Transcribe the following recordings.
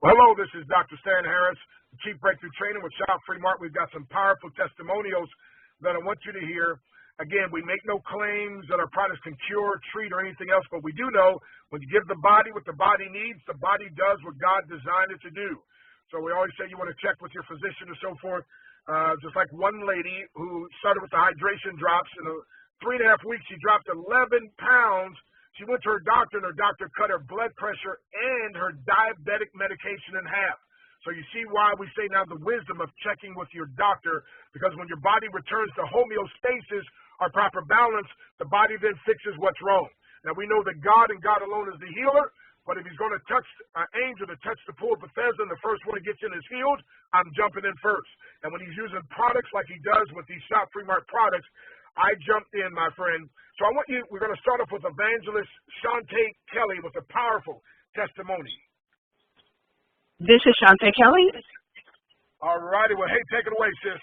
Well, hello, this is Dr. Stan Harris, Chief Breakthrough Trainer with Shop Free Mart. We've got some powerful testimonials that I want you to hear. Again, we make no claims that our products can cure, treat, or anything else, but we do know when you give the body what the body needs, the body does what God designed it to do. So we always say you want to check with your physician or so forth. Just like one lady who started with the hydration drops. In 3.5 weeks, she dropped 11 pounds. She went to her doctor, and her doctor cut her blood pressure and her diabetic medication in half. So you see why we say now the wisdom of checking with your doctor, because when your body returns to homeostasis, or proper balance, the body then fixes what's wrong. Now we know that God and God alone is the healer, but if he's going to touch an angel to touch the pool of Bethesda and the first one that gets in is healed, I'm jumping in first. And when he's using products like he does with these Shop Free Mart products, I jumped in, my friend. So we're going to start off with Evangelist Shantae Kelly with a powerful testimony. This is Shantae Kelly. All righty. Well, hey, take it away, sis.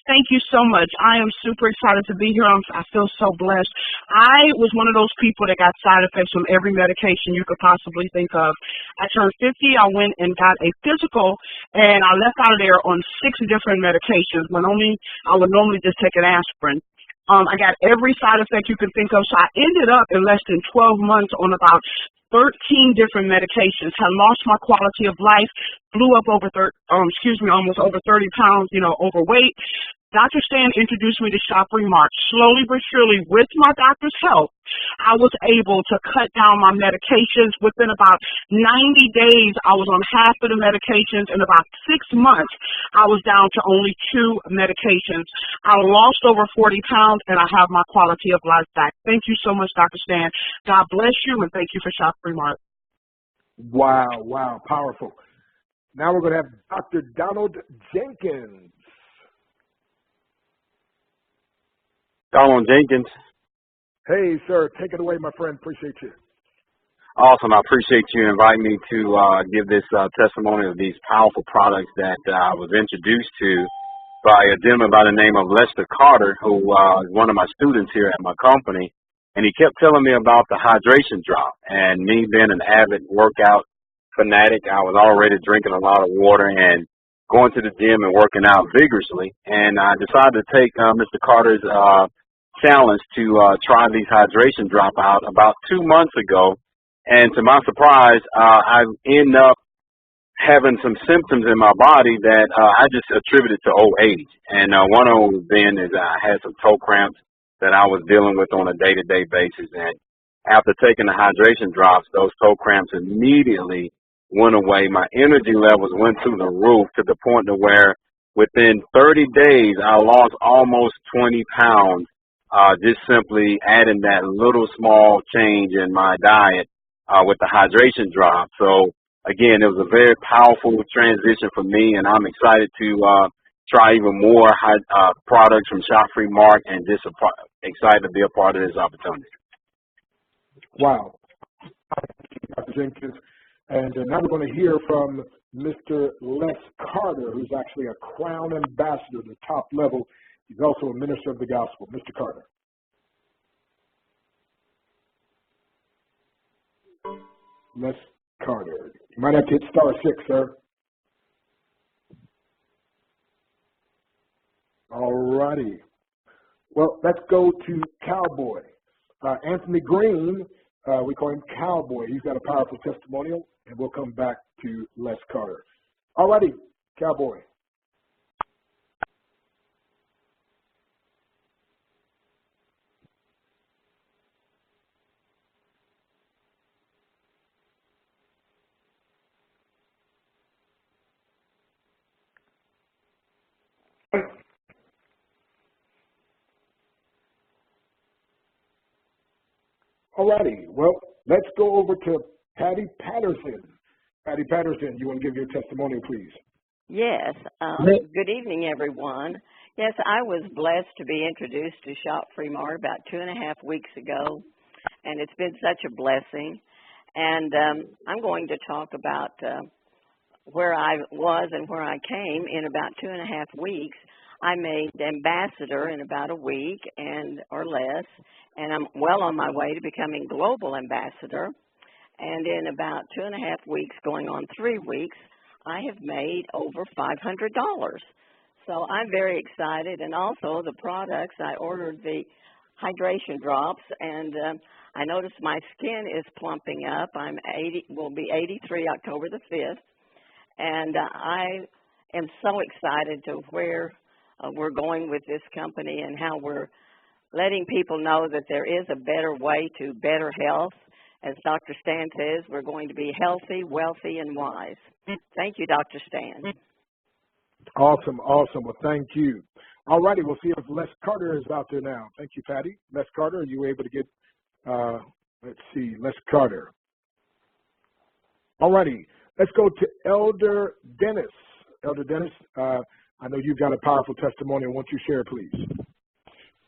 Thank you so much. I am super excited to be here. I feel so blessed. I was one of those people that got side effects from every medication you could possibly think of. I turned 50. I went and got a physical, and I left out of there on 6 different medications when I would normally just take an aspirin. I got every side effect you can think of, so I ended up in less than 12 months on about 13 different medications, had lost my quality of life, blew up almost over 30 pounds, overweight. Dr. Stan introduced me to Shop Free Mart. Slowly but surely, with my doctor's help, I was able to cut down my medications. Within about 90 days, I was on half of the medications. In about 6 months, I was down to only 2 medications. I lost over 40 pounds, and I have my quality of life back. Thank you so much, Dr. Stan. God bless you, and thank you for Shop Free Mart. Wow, powerful. Now we're going to have Dr. Donald Jenkins. Donald Jenkins. Hey, sir, take it away, my friend. Appreciate you. Awesome. I appreciate you inviting me to give this testimony of these powerful products that I was introduced to by a gentleman by the name of Lester Carter, who is one of my students here at my company. And he kept telling me about the hydration drop. And me being an avid workout fanatic, I was already drinking a lot of water and going to the gym and working out vigorously. And I decided to take Mr. Carter's challenge to try these hydration drop out about 2 months ago. And to my surprise, I end up having some symptoms in my body that I just attributed to old age. And one of them then is I had some toe cramps that I was dealing with on a day-to-day basis. And after taking the hydration drops, those toe cramps immediately went away. My energy levels went through the roof to the point to where within 30 days, I lost almost 20 pounds, just simply adding that little small change in my diet with the hydration drop. So again, it was a very powerful transition for me, and I'm excited to try even more products from Shop Free Mart, and just excited to be a part of this opportunity. Wow. Dr. Jenkins. And now we're going to hear from Mr. Les Carter, who's actually a Crown Ambassador at the top level. He's also a minister of the gospel. Mr. Carter. Les Carter. You might have to hit *6, sir. All righty. Well, let's go to Cowboy. Anthony Green, we call him Cowboy. He's got a powerful testimonial, and we'll come back to Les Carter. All righty, Cowboy. All righty. Well, let's go over to Patty Patterson. Patty Patterson, you want to give your testimonial, please? Yes. Good evening, everyone. Yes, I was blessed to be introduced to Shop Free Mart about 2.5 weeks ago, and it's been such a blessing. And I'm going to talk about where I was and where I came in about 2.5 weeks. I made ambassador in about a week or less, and I'm well on my way to becoming global ambassador. And in about 2.5 weeks, going on 3 weeks, I have made over $500. So I'm very excited. And also the products, I ordered the hydration drops, and I noticed my skin is plumping up. Will be 83 October the 5th. And I am so excited to where we're going with this company and how we're letting people know that there is a better way to better health. As Dr. Stan says, we're going to be healthy, wealthy, and wise. Thank you, Dr. Stan. Awesome, awesome. Well, thank you. All righty, we'll see if Les Carter is out there now. Thank you, Patty. Les Carter, are you able to get, let's see, Les Carter. All righty, let's go to Elder Dennis. Elder Dennis, I know you've got a powerful testimony. Won't you share, please?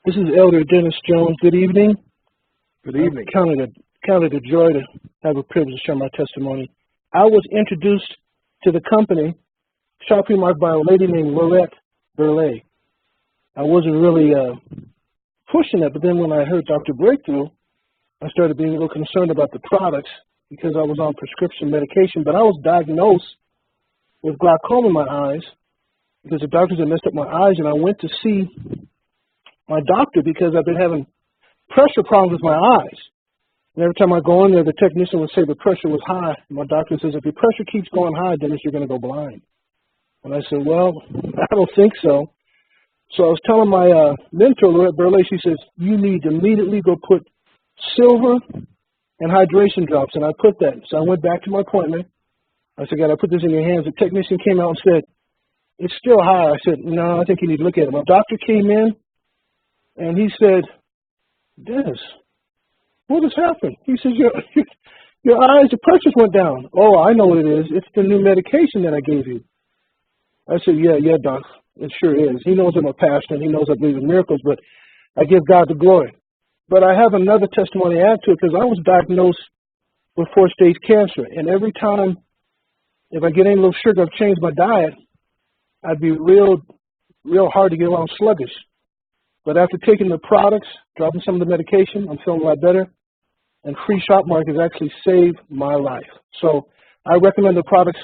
This is Elder Dennis Jones. Good evening. Good evening. Counted a joy to have a privilege to share my testimony. I was introduced to the company, Shop Free Mart, by a lady named Lorette Burley. I wasn't really pushing it, but then when I heard Dr. Breakthrough, I started being a little concerned about the products because I was on prescription medication, but I was diagnosed with glaucoma in my eyes because the doctors had messed up my eyes, and I went to see my doctor because I've been having pressure problems with my eyes. And every time I go in there, the technician would say the pressure was high. My doctor says, if your pressure keeps going high, Dennis, you're going to go blind. And I said, well, I don't think so. So I was telling my mentor, Lorette Burley, she says, you need to immediately go put silver and hydration drops. And I put that. So I went back to my appointment. I said, God, I put this in your hands. The technician came out and said, it's still high. I said, no, I think you need to look at it. My doctor came in, and he said, Dennis, what has happened? He says, your eyes, the pressures went down. Oh, I know what it is. It's the new medication that I gave you. I said, yeah, doc, it sure is. He knows I'm a pastor, and he knows I believe in miracles, but I give God the glory. But I have another testimony to add to it because I was diagnosed with 4-stage cancer, and every time, if I get any little sugar, I've changed my diet, I'd be real hard to get along sluggish. But after taking the products, dropping some of the medication, I'm feeling a lot better. And Free Shop Mark has actually saved my life. So I recommend the products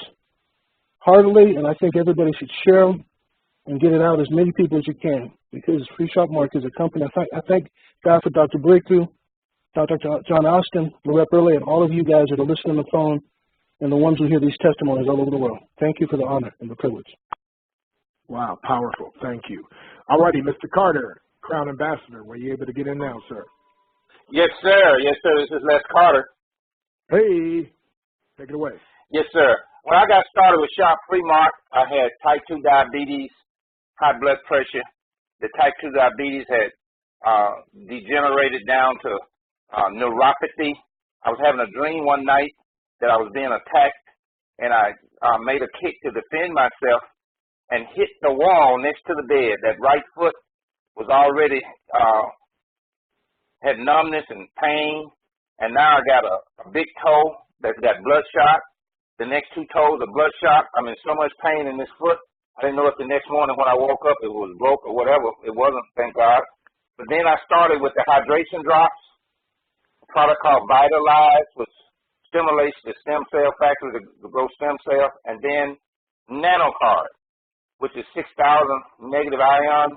heartily, and I think everybody should share them and get it out as many people as you can, because Free Shop Mark is a company. I thank God for Dr. Breakthrough, Dr. John Austin, Lorette Burley, and all of you guys that are listening on the phone and the ones who hear these testimonies all over the world. Thank you for the honor and the privilege. Wow, powerful. Thank you. All righty, Mr. Carter, Crown Ambassador, were you able to get in now, sir? Yes, sir. Yes, sir. This is Les Carter. Hey, take it away. Yes, sir. When I got started with Shop Free Mart, I had type 2 diabetes, high blood pressure. The type 2 diabetes had degenerated down to neuropathy. I was having a dream one night that I was being attacked, and I made a kick to defend myself and hit the wall next to the bed. That right foot was already had numbness and pain, and now I got a big toe that's got bloodshot. The next 2 toes are bloodshot. I'm in so much pain in this foot. I didn't know if the next morning when I woke up it was broke or whatever. It wasn't, thank God. But then I started with the hydration drops, a product called Vitalize, which stimulates the stem cell factory to grow stem cells, and then NanoCard, which is 6,000 negative ions.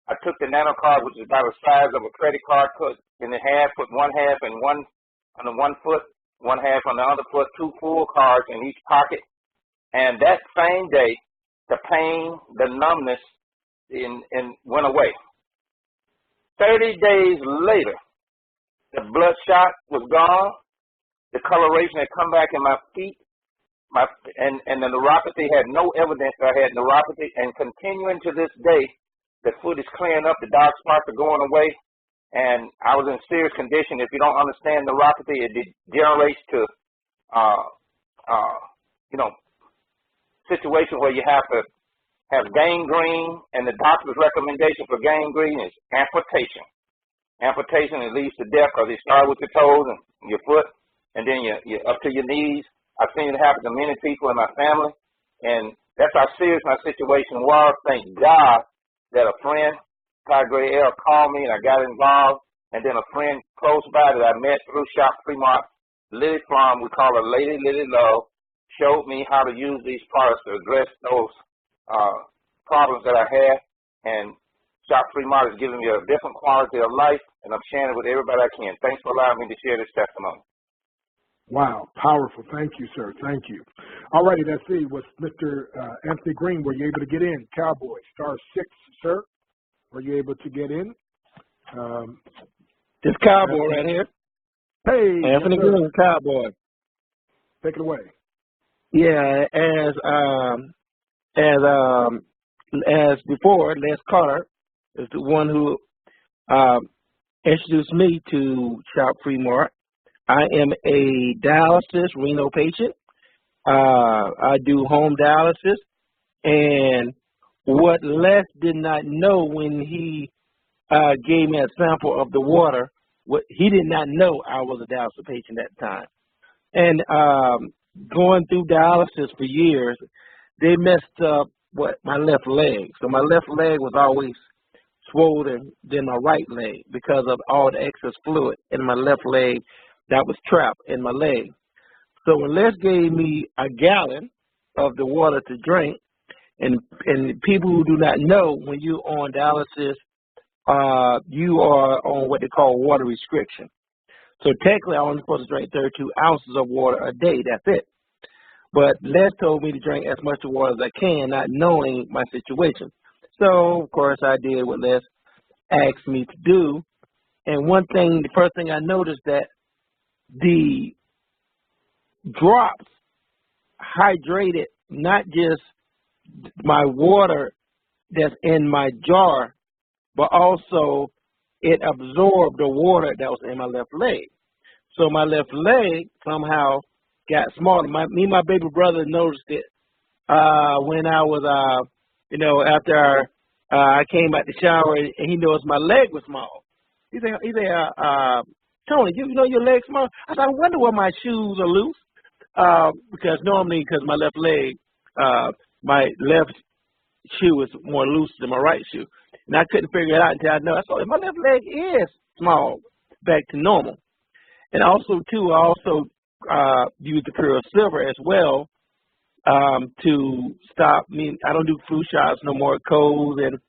I took the NanoCard, which is about the size of a credit card, cut in half, put one half in on the one foot, one half on the other foot, 2 full cards in each pocket. And that same day, the pain, the numbness went away. 30 days later, the bloodshot was gone. The coloration had come back in my feet. And the neuropathy had no evidence that I had neuropathy. And continuing to this day, the foot is clearing up, the dark spots are going away, and I was in serious condition. If you don't understand neuropathy, it degenerates to, situation where you have to have gangrene, and the doctor's recommendation for gangrene is amputation. Amputation, it leads to death because you start with your toes and your foot, and then you're up to your knees. I've seen it happen to many people in my family, and that's how serious my situation was. Thank God that a friend, Ty Gray L, called me, and I got involved, and then a friend close by that I met through Shop Free Mart Lily Plum, we call her Lady Love, showed me how to use these products to address those problems that I had. And Shop Free Mart is giving me a different quality of life, and I'm sharing it with everybody I can. Thanks for allowing me to share this testimony. Wow, powerful. Thank you, sir. Thank you. All righty, let's see. Was Mr. Anthony Green, were you able to get in? Cowboy, star 6, sir. Were you able to get in? This Cowboy right here. Hey, Anthony yes, Green, Cowboy. take it away. Yeah, as before, Les Carter is the one who introduced me to Shop Free Mart. I am a dialysis renal patient. I do home dialysis, and what Les did not know when he gave me a sample of the water, what he did not know I was a dialysis patient at the time. And going through dialysis for years, they messed up my left leg. So my left leg was always swollen than my right leg because of all the excess fluid in my left leg that was trapped in my leg. So when Les gave me a gallon of the water to drink, and people who do not know, when you're on dialysis, you are on what they call water restriction. So technically, I'm only supposed to drink 32 ounces of water a day. That's it. But Les told me to drink as much water as I can, not knowing my situation. So, of course, I did what Les asked me to do. And the first thing I noticed that the drops hydrated not just my water that's in my jar, but also it absorbed the water that was in my left leg. So my left leg somehow got smaller. Me and my baby brother noticed it when I was, after I came out the shower, and he noticed my leg was small. He said, Tony, you know your leg's small? I said, I wonder why my shoes are loose. Because my left leg, my left shoe is more loose than my right shoe. And I couldn't figure it out until I know. I saw my left leg is small, back to normal. And also, too, I use the Pure Silver as well to stop me. I don't do flu shots no more, colds. And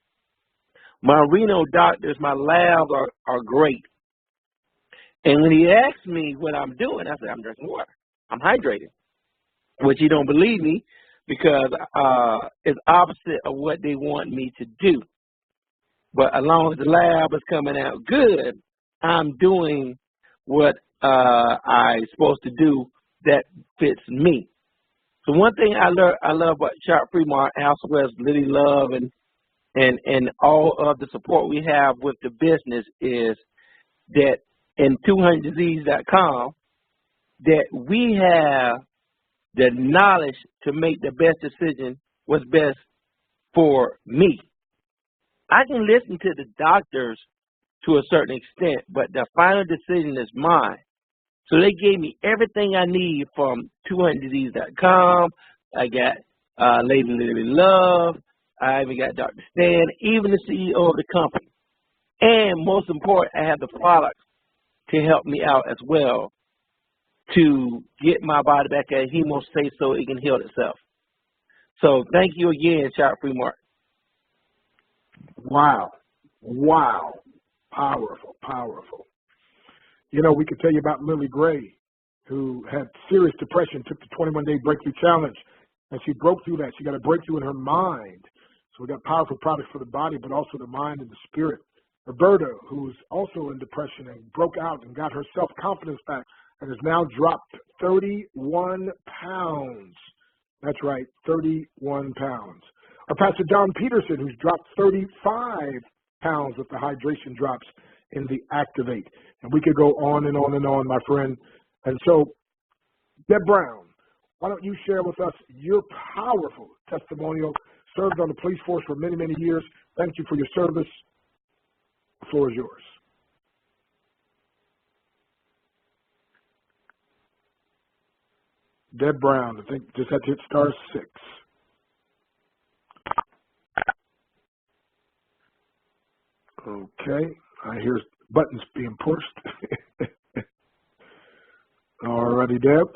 my renal doctors, my labs are great. And when he asked me what I'm doing, I said, I'm drinking water. I'm hydrating, which he don't believe me because it's opposite of what they want me to do. But as long as the lab is coming out good, I'm doing what I'm supposed to do that fits me. So one thing I love about Shop Free Mart, as well as Lily Love and all of the support we have with the business is that in 200disease.com that we have the knowledge to make the best decision what's best for me. I can listen to the doctors to a certain extent, but the final decision is mine. So they gave me everything I need from 200disease.com. I got Lady Love. I even got Dr. Stan, even the CEO of the company. And most important, I have the products to help me out as well to get my body back at hemostasis so it can heal itself. So thank you again, Shop Free Mart. Wow. Powerful. You know, we could tell you about Lily Gray, who had serious depression, took the 21-day breakthrough challenge, and she broke through that. She got a breakthrough in her mind. So we got powerful products for the body, but also the mind and the spirit. Roberta, who's also in depression and broke out and got her self-confidence back and has now dropped 31 pounds. That's right, 31 pounds. Or Pastor John Peterson, who's dropped 35 pounds with the hydration drops in the Activate. And we could go on and on and on, my friend. And so, Deb Brown, why don't you share with us your powerful testimonial? Served on the police force for many, many years. Thank you for your service. The floor is yours. Deb Brown, I think just had to hit *6. Okay, I hear buttons being pushed. All righty, Deb.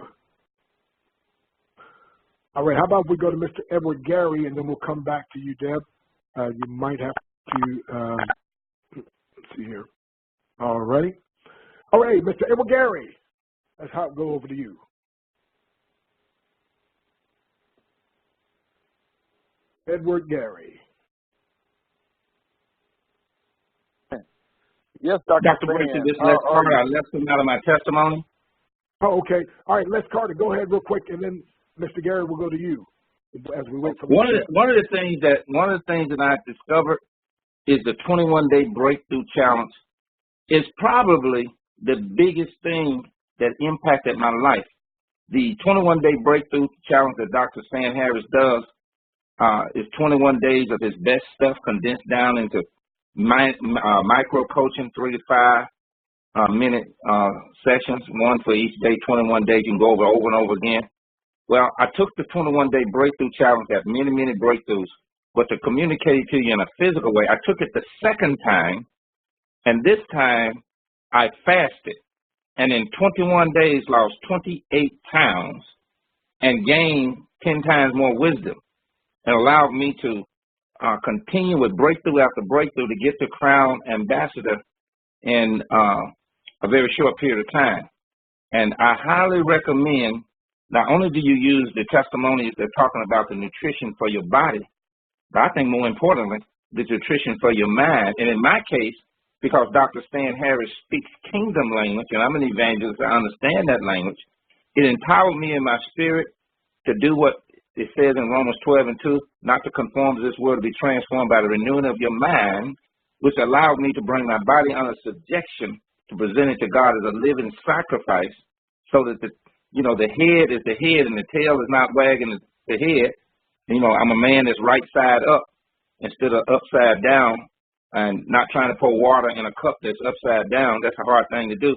All right, how about we go to Mr. Edward Gary, and then we'll come back to you, Deb. You might have to, let's see here. All righty. All right, Mr. Edward Gary, let's go over to you. Edward Gary. Yes, Dr. Brandon, this Les Carter, I left him out of my testimony. Oh, okay. All right, Les Carter, go ahead real quick, and then Mr. Gary will go to you as we wait for one of the things that I discovered is the 21-day breakthrough challenge. Is probably the biggest thing that impacted my life. The 21-day breakthrough challenge that Dr. Stan Harris does is 21 days of his best stuff condensed down into micro coaching, 3 to 5 minute sessions, one for each day, 21 days. You can go over and over again. Well, I took the 21-day breakthrough challenge, got many, many breakthroughs, but to communicate it to you in a physical way, I took it the second time, and this time I fasted, and in 21 days lost 28 pounds and gained 10 times more wisdom, and allowed me to continue with breakthrough after breakthrough to get to Crown Ambassador in a very short period of time. And I highly recommend, not only do you use the testimonies that are talking about the nutrition for your body, but I think more importantly, the nutrition for your mind. And in my case, because Dr. Stan Harris speaks kingdom language, and I'm an evangelist, I understand that language, it empowered me in my spirit to do what it says in Romans 12:2, not to conform to this world, to be transformed by the renewing of your mind, which allowed me to bring my body under subjection to present it to God as a living sacrifice, so that the head is the head and the tail is not wagging the head. I'm a man that's right side up instead of upside down, and not trying to pour water in a cup that's upside down. That's a hard thing to do.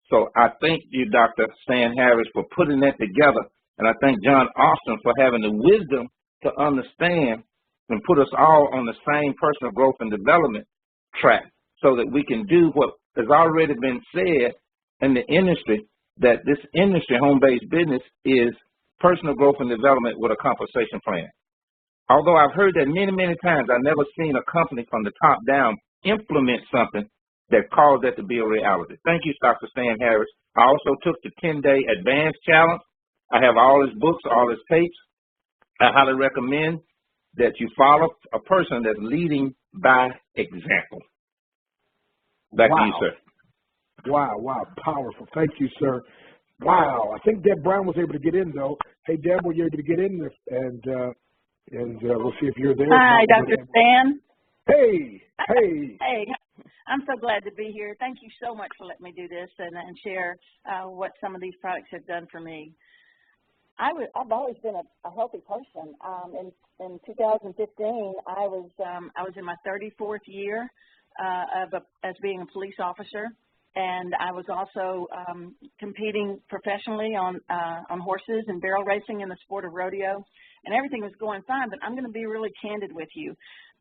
So I thank you, Dr. Stan Harris, for putting that together. And I thank John Austin for having the wisdom to understand and put us all on the same personal growth and development track, so that we can do what has already been said in the industry, that this industry, home-based business, is personal growth and development with a compensation plan. Although I've heard that many, many times, I've never seen a company from the top down implement something that caused that to be a reality. Thank you, Dr. Stan Harris. I also took the 10-day advanced challenge. I have all his books, all his tapes. I highly recommend that you follow a person that's leading by example. Back to you, sir. Wow, powerful. Thank you, sir. Wow, I think Deb Brown was able to get in, though. Hey, Deb, were you able to get in? And we'll see if you're there. Hi, Dr. Stan. Hey. Hey, I'm so glad to be here. Thank you so much for letting me do this and share what some of these products have done for me. I've always been a healthy person. In 2015, I was in my 34th year as being a police officer, and I was also competing professionally on horses and barrel racing in the sport of rodeo, and everything was going fine. But I'm going to be really candid with you.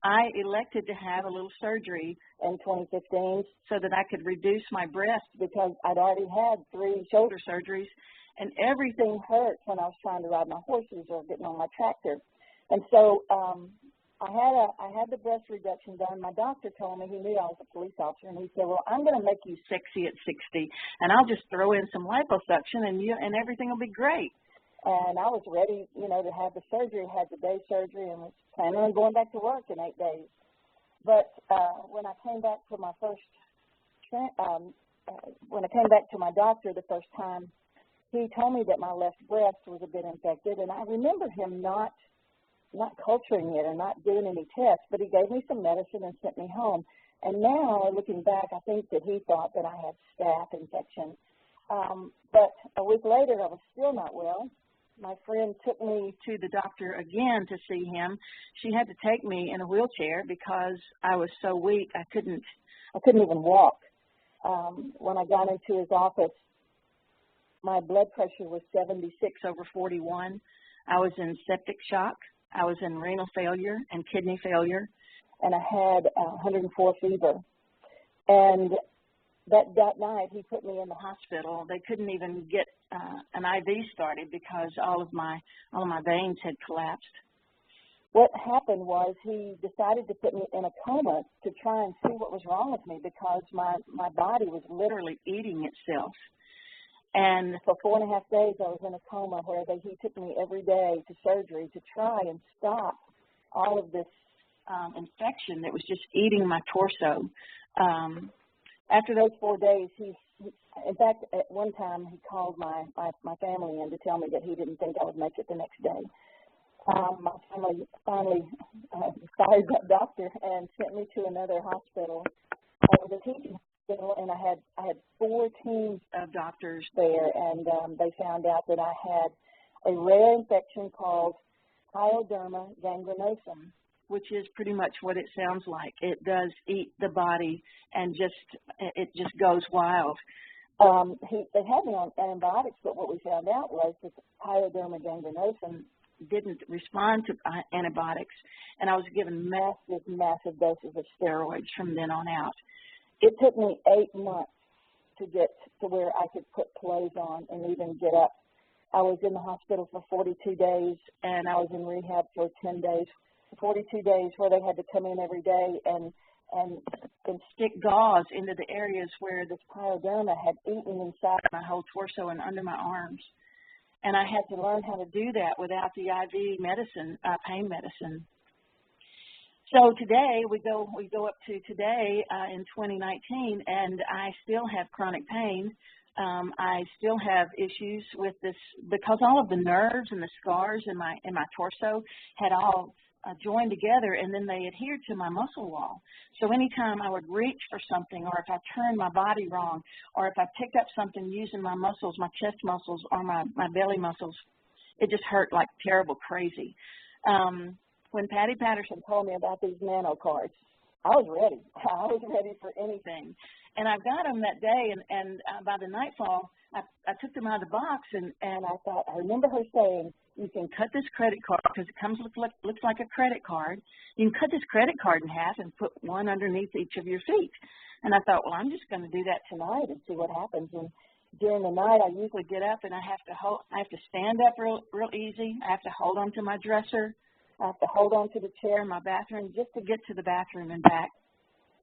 I elected to have a little surgery in 2015 so that I could reduce my breast, because I'd already had 3 shoulder surgeries, and everything hurt when I was trying to ride my horses or getting on my tractor. And so I had the breast reduction done. My doctor told me, he knew I was a police officer, and he said, well, I'm going to make you sexy at 60, and I'll just throw in some liposuction, and everything will be great. And I was ready, to have the surgery, had the day surgery, and was planning on going back to work in 8 days. But when I came back to my doctor the first time, he told me that my left breast was a bit infected, and I remember him not culturing it or not doing any tests, but he gave me some medicine and sent me home. And now, looking back, I think that he thought that I had staph infection. But a week later, I was still not well. My friend took me to the doctor again to see him. She had to take me in a wheelchair because I was so weak I couldn't even walk. When I got into his office, my blood pressure was 76/41. I was in septic shock. I was in renal failure and kidney failure, and I had 104 fever. And that night he put me in the hospital. They couldn't even get an IV started because all of my veins had collapsed. What happened was he decided to put me in a coma to try and see what was wrong with me because my body was literally eating itself. And for 4.5 days I was in a coma where he took me every day to surgery to try and stop all of this infection that was just eating my torso. After those 4 days, in fact, at one time he called my family in to tell me that he didn't think I would make it the next day. My family finally fired that doctor and sent me to another hospital. I was a teaching hospital, and I had 4 teams of doctors there, and they found out that I had a rare infection called pyoderma gangrenosum, which is pretty much what it sounds like. It does eat the body and it just goes wild. They had me on antibiotics, but what we found out was that the pyoderma gangrenosum didn't respond to antibiotics, and I was given massive doses of steroids from then on out. It took me 8 months to get to where I could put clothes on and even get up. I was in the hospital for 42 days, and I was in rehab for 10 days. 42 days where they had to come in every day and stick gauze into the areas where this pyoderma had eaten inside my whole torso and under my arms. And I had to learn how to do that without the IV medicine, pain medicine. So today, we go up to today in 2019, and I still have chronic pain. I still have issues with this because all of the nerves and the scars in my torso had all joined together, and then they adhered to my muscle wall. So anytime I would reach for something, or if I turned my body wrong, or if I picked up something using my muscles, my chest muscles, or my belly muscles, it just hurt like terrible crazy. When Patty Patterson told me about these nano cards, I was ready. I was ready for anything. And I got them that day, and by the nightfall, I took them out of the box, and I thought, I remember her saying, you can cut this credit card, because it looks like a credit card. You can cut this credit card in half and put one underneath each of your feet. And I thought, well, I'm just going to do that tonight and see what happens. And during the night, I usually get up and I have to stand up real easy. I have to hold on to my dresser. I have to hold on to the chair in my bathroom just to get to the bathroom and back.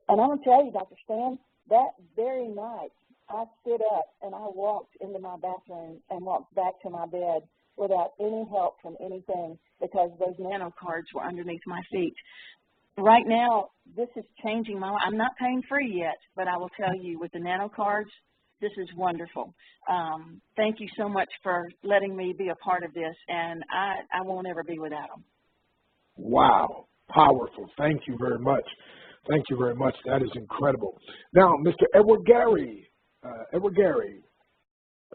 And I'm going to tell you, Dr. Stan, that very night, I stood up and I walked into my bathroom and walked back to my bed without any help from anything because those nano cards were underneath my feet. Right now, this is changing my life. I'm not pain-free yet, but I will tell you, with the nano cards, this is wonderful. Thank you so much for letting me be a part of this, and I won't ever be without them. Wow. Powerful. Thank you very much. Thank you very much. That is incredible. Now, Mr. Edward Gary. Edward Gary.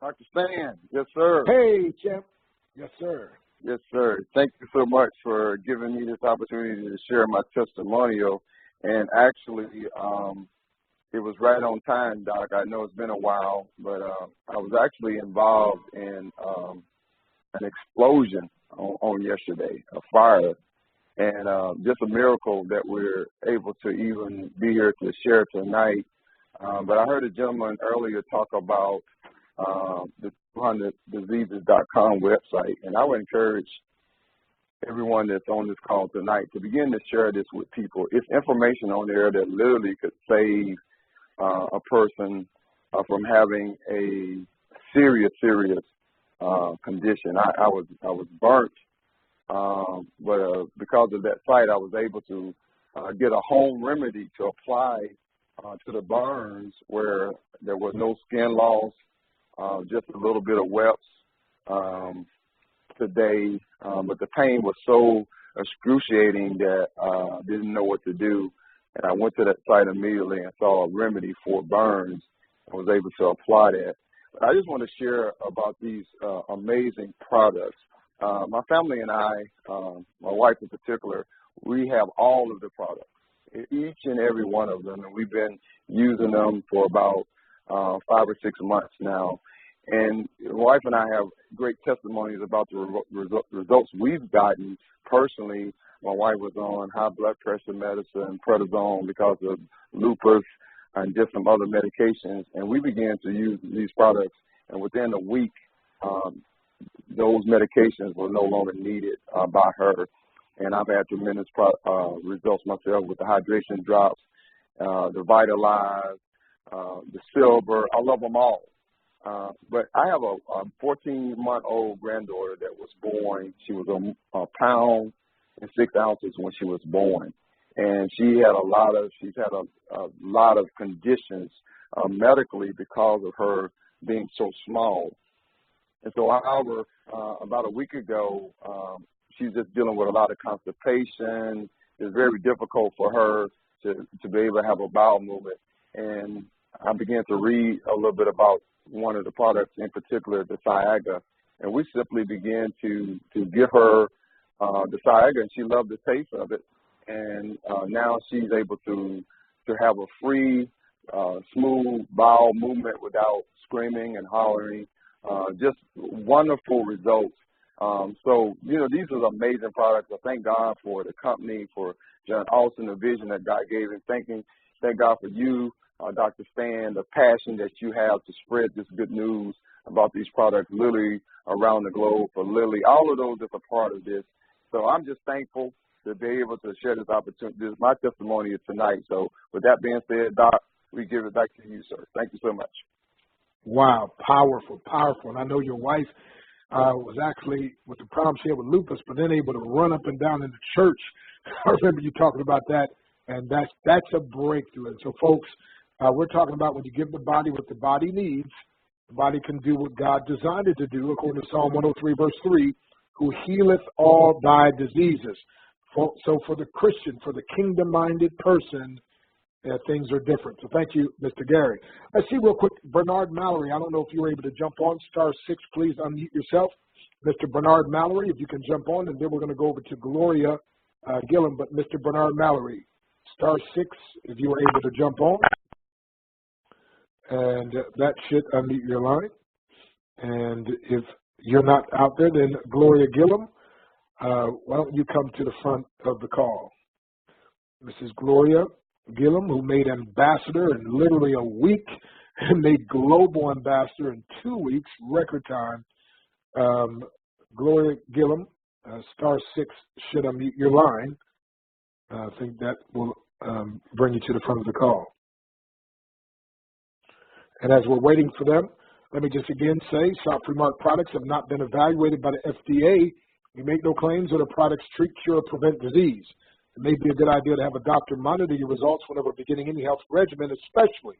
Dr. Stan. Yes, sir. Hey, champ. Yes, sir. Yes, sir. Thank you so much for giving me this opportunity to share my testimonial. And actually, it was right on time, Doc. I know it's been a while, but I was actually involved in an explosion on yesterday, a fire. And just a miracle that we're able to even be here to share tonight. But I heard a gentleman earlier talk about the 200diseases.com website, and I would encourage everyone that's on this call tonight to begin to share this with people. It's information on there that literally could save a person from having a serious condition. I was burnt, but because of that site, I was able to get a home remedy to apply to the burns where there was no skin loss, just a little bit of webs today, but the pain was so excruciating that I didn't know what to do. And I went to that site immediately and saw a remedy for burns and was able to apply that. But I just want to share about these amazing products. My family and I, my wife in particular, we have all of the products, each and every one of them, and we've been using them for about 5 or 6 months now. And my wife and I have great testimonies about the results we've gotten personally. My wife was on high blood pressure medicine, prednisone because of lupus. and just some other medications. And we began to use these products, and within a week, those medications were no longer needed by her. And I've had tremendous results myself with the hydration drops, the Vitalize, the Silver. I love them all. But I have a 14-month-old granddaughter that was born. She was a pound and 6 ounces when she was born, and she's had a lot of conditions medically because of her being so small. And so, however, about a week ago, she's just dealing with a lot of constipation. It's very difficult for her to be able to have a bowel movement. And I began to read a little bit about one of the products, in particular, the Sciaga. And we simply began to give her the Sciaga, and she loved the taste of it. And now she's able to have a free, smooth bowel movement without screaming and hollering. Just wonderful results. So, these are amazing products. I thank God for the company, for John Austin, the vision that God gave him. Thank God for you, Dr. Stan, the passion that you have to spread this good news about these products, literally around the globe, for Lily, all of those that's a part of this. So I'm just thankful to be able to share this opportunity. This is my testimony tonight. So with that being said, Doc, we give it back to you, sir. Thank you so much. Wow, powerful, powerful. And I know your wife was actually with the problem she had with lupus, but then able to run up and down in the church. I remember you talking about that, and that's a breakthrough. And so, folks, we're talking about when you give the body what the body needs, the body can do what God designed it to do, according to Psalm 103, verse 3, who healeth all thy diseases. So for the Christian, for the kingdom-minded person, things are different. So thank you, Mr. Gary. Let's see real quick, Bernard Mallory. I don't know if you were able to jump on. *6, please unmute yourself. Mr. Bernard Mallory, if you can jump on, and then we're going to go over to Gloria Gillum. But Mr. Bernard Mallory, *6, if you were able to jump on. And that should unmute your line. And if you're not out there, then Gloria Gillum, why don't you come to the front of the call? Mrs. Gloria Gillum, who made ambassador in literally a week and made global ambassador in 2 weeks, record time. Gloria Gillum, *6 should unmute your line. I think that will bring you to the front of the call. And as we're waiting for them, let me just again say, Shop-Free Mart products have not been evaluated by the FDA. We make no claims that our products treat, cure, or prevent disease. It may be a good idea to have a doctor monitor your results whenever beginning any health regimen, especially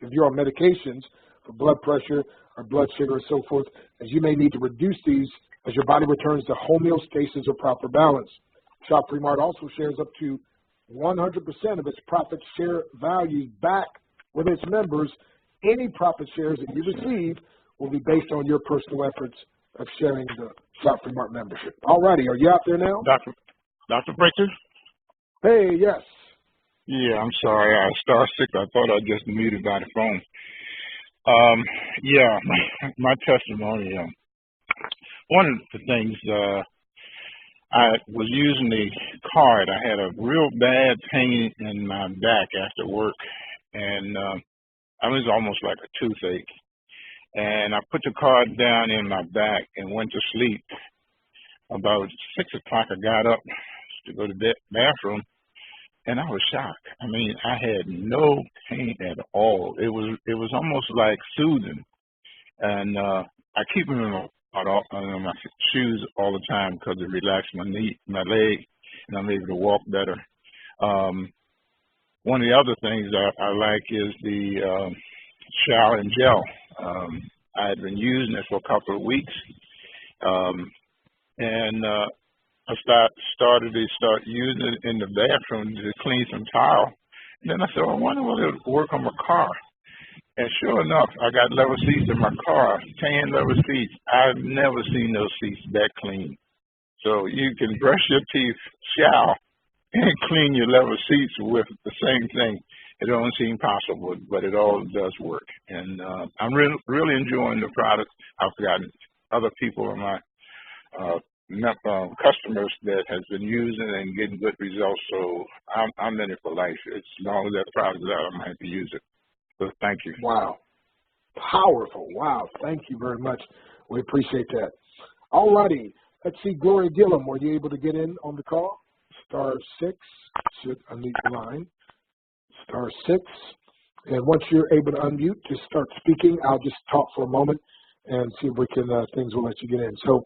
if you're on medications for blood pressure or blood sugar or so forth, as you may need to reduce these as your body returns to homeostasis or proper balance. Shop-Free Mart also shares up to 100% of its profit share value back with its members. Any profit shares that you receive will be based on your personal efforts of sharing the Shop-Free Mart membership. All righty, are you out there now? Dr. Breaker? Hey, yes. Yeah, I'm sorry. *6, I thought I just muted by the phone. Yeah, my testimony. One of the things, I was using the card. I had a real bad pain in my back after work, and I was almost like a toothache. And I put the card down in my back and went to sleep. About 6 o'clock, I got up to go to the bathroom, and I was shocked. I mean, I had no pain at all. It was almost like soothing. And I keep them in my shoes all the time because it relaxes my knee, my leg, and I'm able to walk better. One of the other things I like is the shower and gel. I had been using it for a couple of weeks, and I started using it in the bathroom to clean some tile. And then I said, I wonder will it work on my car. And sure enough, I got leather seats in my car, tan leather seats. I've never seen those seats that clean. So you can brush your teeth, shower, and clean your leather seats with the same thing. It don't seem possible, but it all does work. And I'm really enjoying the product. I've got other people in my customers that has been using and getting good results. So I'm in it for life. As long as that product is out, I'm happy to use it. So thank you. Wow. Powerful. Wow. Thank you very much. We appreciate that. All righty. Let's see, Gloria Gillum, were you able to get in on the call? *6, should unmute the line. *6. And once you're able to unmute, just start speaking. I'll just talk for a moment and see if we can, things will let you get in. So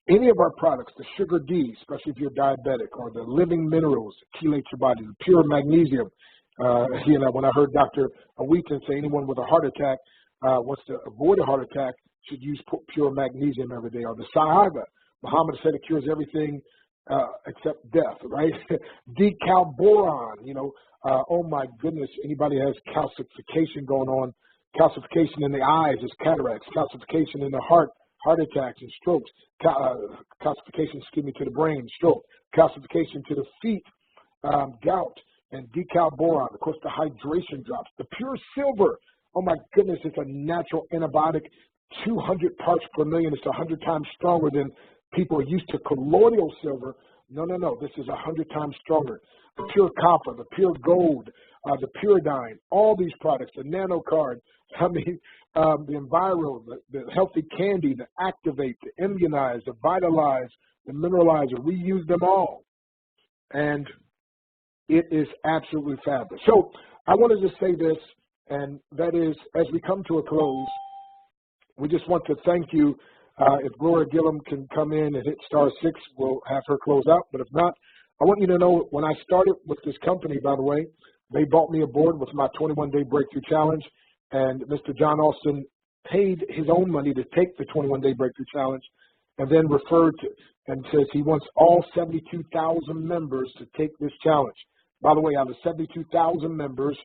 any of our products, the Sugar D, especially if you're diabetic, or the Living Minerals, chelate your body, the Pure Magnesium. When I heard Dr. Wheaton say anyone with a heart attack wants to avoid a heart attack should use Pure Magnesium every day. Or the Saiba, Muhammad said it cures everything except death, right? Decal boron, oh my goodness, anybody has calcification going on, calcification in the eyes is cataracts, calcification in the heart attacks and strokes, calcification, to the brain, stroke, calcification to the feet, gout, and decal boron, of course, the hydration drops, the pure silver, oh my goodness, it's a natural antibiotic, 200 parts per million, it's 100 times stronger than people are used to colloidal silver. No, this is 100 times stronger. The pure copper, the pure gold, the Puridine, all these products, the NanoCard, the Enviro, the Healthy Candy, the Activate, the Immunize, the Vitalize, the Mineralizer, we use them all. And it is absolutely fabulous. So I wanted to say this, and that is, as we come to a close, we just want to thank you. If Gloria Gillum can come in and hit *6, we'll have her close out. But if not, I want you to know when I started with this company, by the way, they brought me aboard with my 21-day breakthrough challenge, and Mr. John Austin paid his own money to take the 21-day breakthrough challenge, and then referred to and says he wants all 72,000 members to take this challenge. By the way, out of 72,000 members,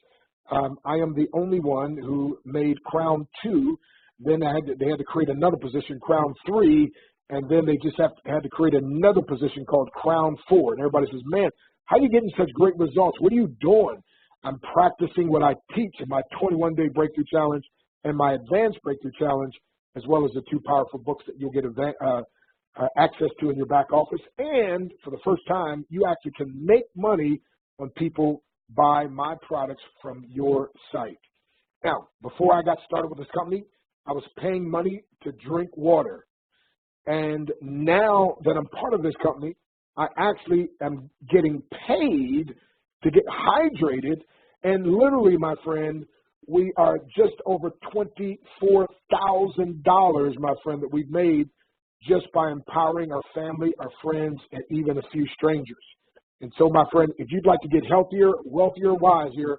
I am the only one who made Crown 2. Then they had to create another position, Crown 3, and then they just had to create another position called Crown 4. And everybody says, man, how are you getting such great results? What are you doing? I'm practicing what I teach in my 21-day breakthrough challenge and my advanced breakthrough challenge, as well as the 2 powerful books that you'll get access to in your back office. And for the first time, you actually can make money when people buy my products from your site. Now, before I got started with this company, I was paying money to drink water. And now that I'm part of this company, I actually am getting paid to get hydrated. And literally, my friend, we are just over $24,000, my friend, that we've made just by empowering our family, our friends, and even a few strangers. And so, my friend, if you'd like to get healthier, wealthier, wiser,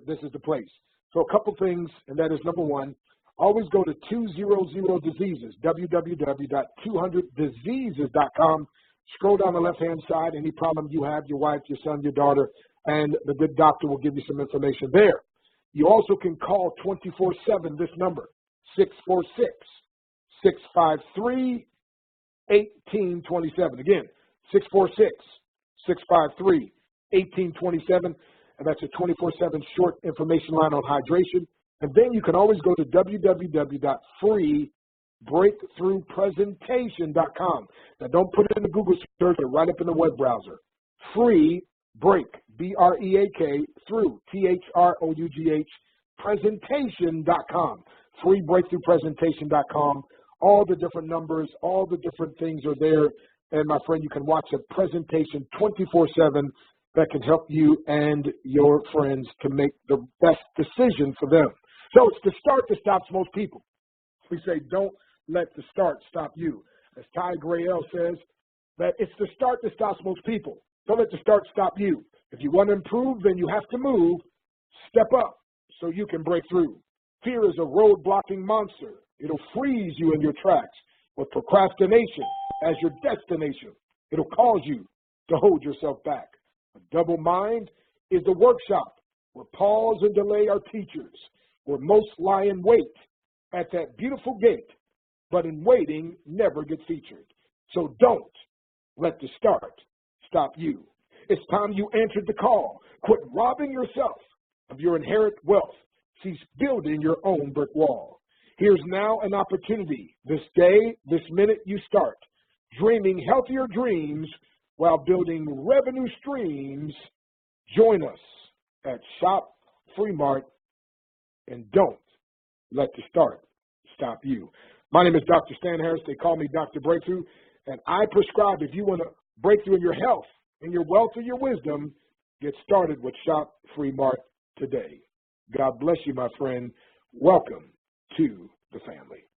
this is the place. So a couple things, and that is number one, always go to 200 Diseases, www.200diseases.com. Scroll down the left-hand side, any problem you have, your wife, your son, your daughter, and the good doctor will give you some information there. You also can call 24/7 this number, 646-653-1827. Again, 646-653-1827, and that's a 24/7 short information line on hydration. And then you can always go to www.freebreakthroughpresentation.com. Now, don't put it in the Google search, but right up in the web browser. Free break, B-R-E-A-K, through, T-H-R-O-U-G-H, presentation.com. Freebreakthroughpresentation.com. All the different numbers, all the different things are there. And, my friend, you can watch a presentation 24/7 that can help you and your friends to make the best decision for them. So it's the start that stops most people. We say, don't let the start stop you. As Ty Grael says, that it's the start that stops most people. Don't let the start stop you. If you want to improve, then you have to move. Step up so you can break through. Fear is a road-blocking monster. It'll freeze you in your tracks. With procrastination as your destination, it'll cause you to hold yourself back. A double mind is the workshop where pause and delay are teachers, where most lie in wait at that beautiful gate, but in waiting never get featured. So don't let the start stop you. It's time you answered the call. Quit robbing yourself of your inherent wealth. Cease building your own brick wall. Here's now an opportunity. This day, this minute you start dreaming healthier dreams while building revenue streams. Join us at Shop Free Mart, and don't let the start stop you. My name is Dr. Stan Harris. They call me Dr. Breakthrough, and I prescribe if you want to breakthrough in your health, in your wealth, or your wisdom, get started with Shop Free Mart today. God bless you, my friend. Welcome to the family.